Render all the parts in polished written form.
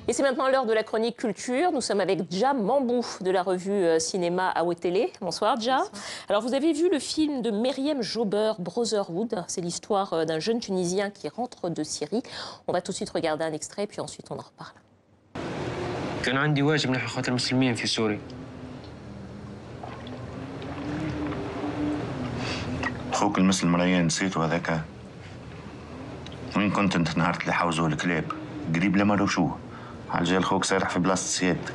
Et c'est maintenant l'heure de la chronique culture. Nous sommes avec Dja Mambou de la revue Cinéma Awetele. Bonsoir Dja. Bonsoir. Alors vous avez vu le film de Meriem Jauber, Brotherhood. C'est l'histoire d'un jeune Tunisien qui rentre de Syrie. On va tout de suite regarder un extrait puis ensuite on en reparle. كان عندي واجب نحو إخوات المسلمين في سوريا. أخوك المسلم ريان نسيته هذاك؟ وين كنت أنت نهار اللي حوزوا الكلاب؟ قريب لما روشوه. عالجال خوك سارح في بلاصة سيادتك.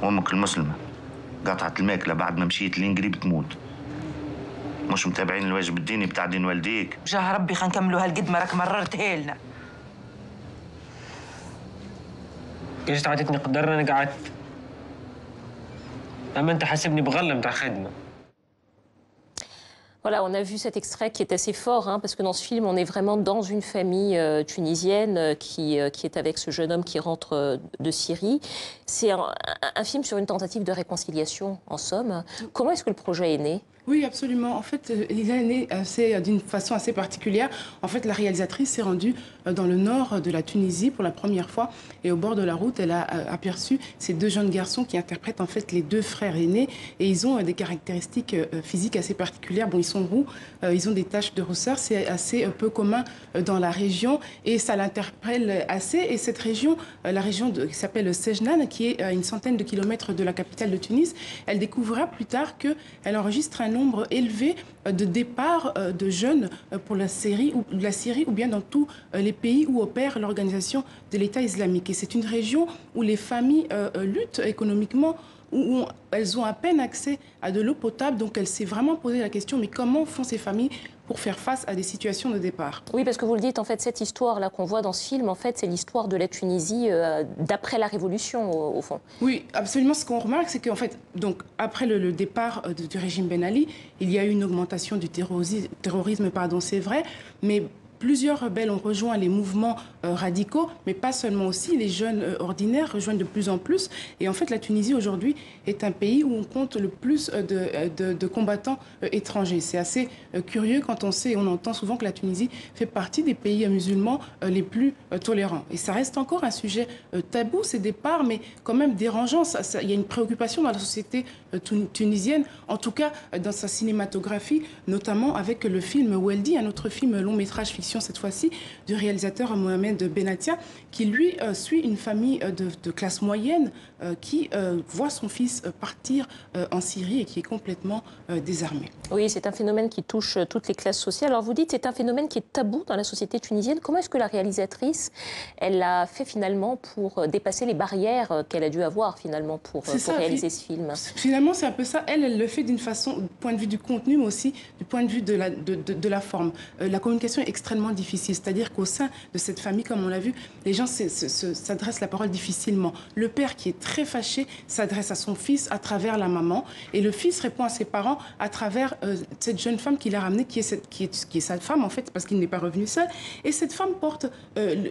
وأمك المسلمة قطعت الماكلة بعد ما مشيت لين قريب تموت. مش متابعين الواجب الديني بتاع دين والديك. بجاه ربي خلينا نكملوا هالقد ما راك مررتها لنا. جيت عطيتني قدرنا أنا قعدت. أما أنت حاسبني بغلة متاع خدمة. Voilà, on a vu cet extrait qui est assez fort, hein, parce que dans ce film, on est vraiment dans une famille tunisienne qui est avec ce jeune homme qui rentre de Syrie. C'est un film sur une tentative de réconciliation, en somme. Comment est-ce que le projet est né ? Oui, absolument. En fait, il est né d'une façon assez particulière. En fait, la réalisatrice s'est rendue dans le nord de la Tunisie pour la première fois. Et au bord de la route, elle a aperçu ces deux jeunes garçons qui interprètent en fait les deux frères aînés. Et ils ont des caractéristiques physiques assez particulières. Bon, ils sont roux, ils ont des taches de rousseur. C'est assez peu commun dans la région. Et ça l'interpelle assez. Et cette région, la région qui s'appelle Sejnan, qui est à une centaine de kilomètres de la capitale de Tunis, elle découvrira plus tard qu'elle enregistre un nombre élevé de départs de jeunes pour la Syrie ou bien dans tous les pays où opère l'organisation de l'État islamique. Et c'est une région où les familles luttent économiquement, où elles ont à peine accès à de l'eau potable. Donc elle s'est vraiment posé la question, mais comment font ces familles pour faire face à des situations de départ? Oui, parce que vous le dites, en fait, cette histoire-là qu'on voit dans ce film, en fait, c'est l'histoire de la Tunisie d'après la Révolution, au fond. Oui, absolument. Ce qu'on remarque, c'est qu'en fait, donc, après le départ du régime Ben Ali, il y a eu une augmentation du terrorisme, c'est vrai, mais plusieurs rebelles ont rejoint les mouvements radicaux, mais pas seulement aussi. Les jeunes ordinaires rejoignent de plus en plus. Et en fait, la Tunisie, aujourd'hui, est un pays où on compte le plus de combattants étrangers. C'est assez curieux quand on sait et on entend souvent que la Tunisie fait partie des pays musulmans les plus tolérants. Et ça reste encore un sujet tabou, ces départs, mais quand même dérangeant. Il y a une préoccupation dans la société tunisienne, en tout cas dans sa cinématographie, notamment avec le film Weldi, un autre film long-métrage fiction cette fois-ci, du réalisateur Mohamed Benatia, qui lui suit une famille de classe moyenne qui voit son fils partir en Syrie et qui est complètement désarmé. Oui, c'est un phénomène qui touche toutes les classes sociales. Alors vous dites c'est un phénomène qui est tabou dans la société tunisienne. Comment est-ce que la réalisatrice, elle l'a fait finalement pour dépasser les barrières qu'elle a dû avoir finalement pour réaliser ce film? Finalement, c'est un peu ça. Elle le fait d'une façon, du point de vue du contenu, mais aussi du point de vue de la forme. La communication est extrêmement difficile. C'est-à-dire qu'au sein de cette famille, comme on l'a vu, les gens s'adressent la parole difficilement. Le père, qui est très fâché, s'adresse à son fils à travers la maman. Et le fils répond à ses parents à travers cette jeune femme qu'il a ramenée, qui est sa femme, en fait, parce qu'il n'est pas revenu seul. Et cette femme porte... elle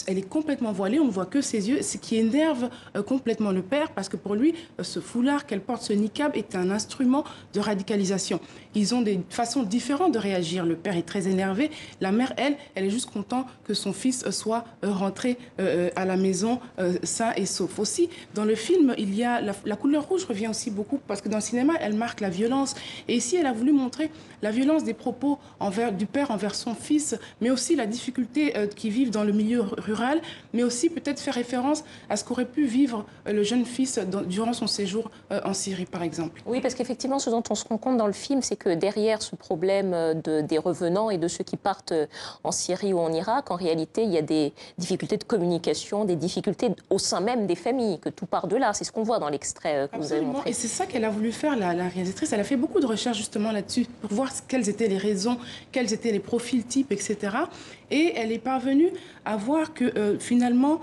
est complètement voilée, on ne voit que ses yeux, ce qui énerve complètement le père, parce que pour lui, ce foulard qu'elle porte, ce niqab, est un instrument de radicalisation. Ils ont des façons différentes de réagir. Le père est très énervé. La mère, elle est juste contente que son fils soit rentré à la maison sain et sauf. Aussi, dans le film, il y a la couleur rouge revient aussi beaucoup, parce que dans le cinéma, elle marque la violence. Et ici, elle a voulu montrer la violence des propos du père envers son fils, mais aussi la difficulté qu'ils vivent dans le milieu rural, mais aussi peut-être faire référence à ce qu'aurait pu vivre le jeune fils durant son séjour en Syrie, par exemple. Oui, parce qu'effectivement, ce dont on se rend compte dans le film, c'est que derrière ce problème des revenants et de ceux qui partent en Syrie ou en Irak, en réalité, il y a des difficultés de communication, des difficultés au sein même des familles, que tout part de là. C'est ce qu'on voit dans l'extrait que vous avez montré. Et c'est ça qu'elle a voulu faire, la réalisatrice. Elle a fait beaucoup de recherches justement là-dessus, pour voir quelles étaient les raisons, quels étaient les profils types, etc. Et elle est parvenue à voir que finalement...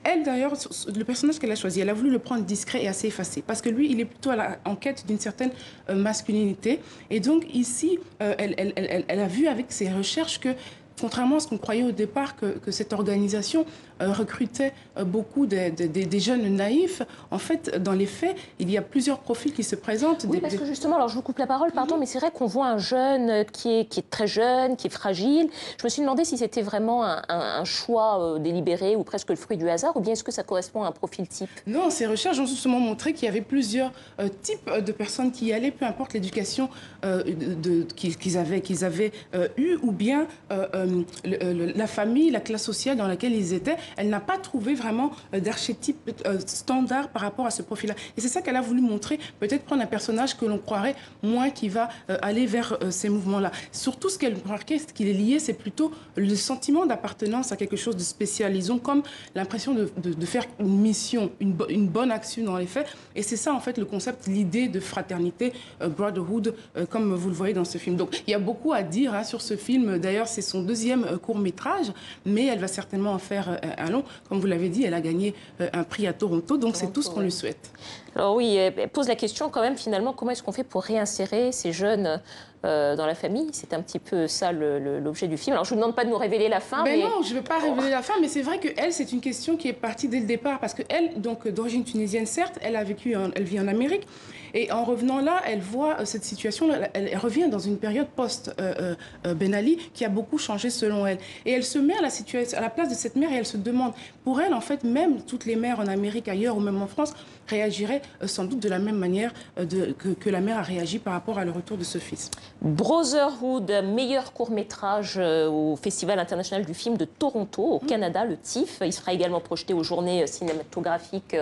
elle, d'ailleurs, le personnage qu'elle a choisi, elle a voulu le prendre discret et assez effacé. Parce que lui, il est plutôt en quête d'une certaine masculinité. Et donc, ici, elle a vu avec ses recherches que contrairement à ce qu'on croyait au départ, que cette organisation recrutait beaucoup des jeunes naïfs, en fait, dans les faits, il y a plusieurs profils qui se présentent. Oui, parce que justement, alors je vous coupe la parole, pardon, mais c'est vrai qu'on voit un jeune qui est très jeune, qui est fragile. Je me suis demandé si c'était vraiment un choix délibéré ou presque le fruit du hasard, ou bien est-ce que ça correspond à un profil type? Non, ces recherches ont justement montré qu'il y avait plusieurs types de personnes qui y allaient, peu importe l'éducation qu'ils avaient eue, ou bien la famille, la classe sociale dans laquelle ils étaient. Elle n'a pas trouvé vraiment d'archétype standard par rapport à ce profil-là. Et c'est ça qu'elle a voulu montrer, peut-être prendre un personnage que l'on croirait moins qui va aller vers ces mouvements-là. Surtout, ce qu'elle remarquait, ce qui est lié, c'est plutôt le sentiment d'appartenance à quelque chose de spécial. Ils ont comme l'impression de faire une mission, une bonne action dans les faits. Et c'est ça, en fait, le concept, l'idée de fraternité, brotherhood, comme vous le voyez dans ce film. Donc, il y a beaucoup à dire sur ce film. D'ailleurs, c'est son deuxième court-métrage, mais elle va certainement en faire un long. Comme vous l'avez dit, elle a gagné un prix à Toronto, donc c'est tout ce qu'on lui souhaite. Alors oui, elle pose la question quand même, finalement, comment est-ce qu'on fait pour réinsérer ces jeunes dans la famille? C'est un petit peu ça l'objet du film. Alors je ne vous demande pas de nous révéler la fin. Mais non, je ne vais pas révéler la fin, mais c'est vrai qu'elle, c'est une question qui est partie dès le départ, parce qu'elle, donc d'origine tunisienne, certes, elle vit en Amérique, et en revenant là, elle voit cette situation, elle revient dans une période post-Ben Ali qui a beaucoup changé selon elle. Et elle se met à la place de cette mère et elle se demande, pour elle, en fait, même toutes les mères en Amérique, ailleurs ou même en France, réagiraient sans doute de la même manière que la mère a réagi par rapport à le retour de ce fils. Brotherhood, meilleur court-métrage au Festival international du film de Toronto, au Canada, le TIFF. Il sera également projeté aux journées cinématographiques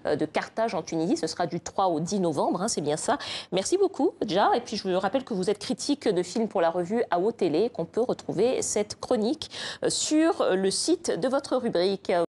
de Carthage en Tunisie. Ce sera du 3 au 10 novembre, c'est bien ça. Merci beaucoup, Dja. Et puis je vous rappelle que vous êtes critique de films pour la revue AO Télé, qu'on peut retrouver cette chronique sur le site de votre rubrique.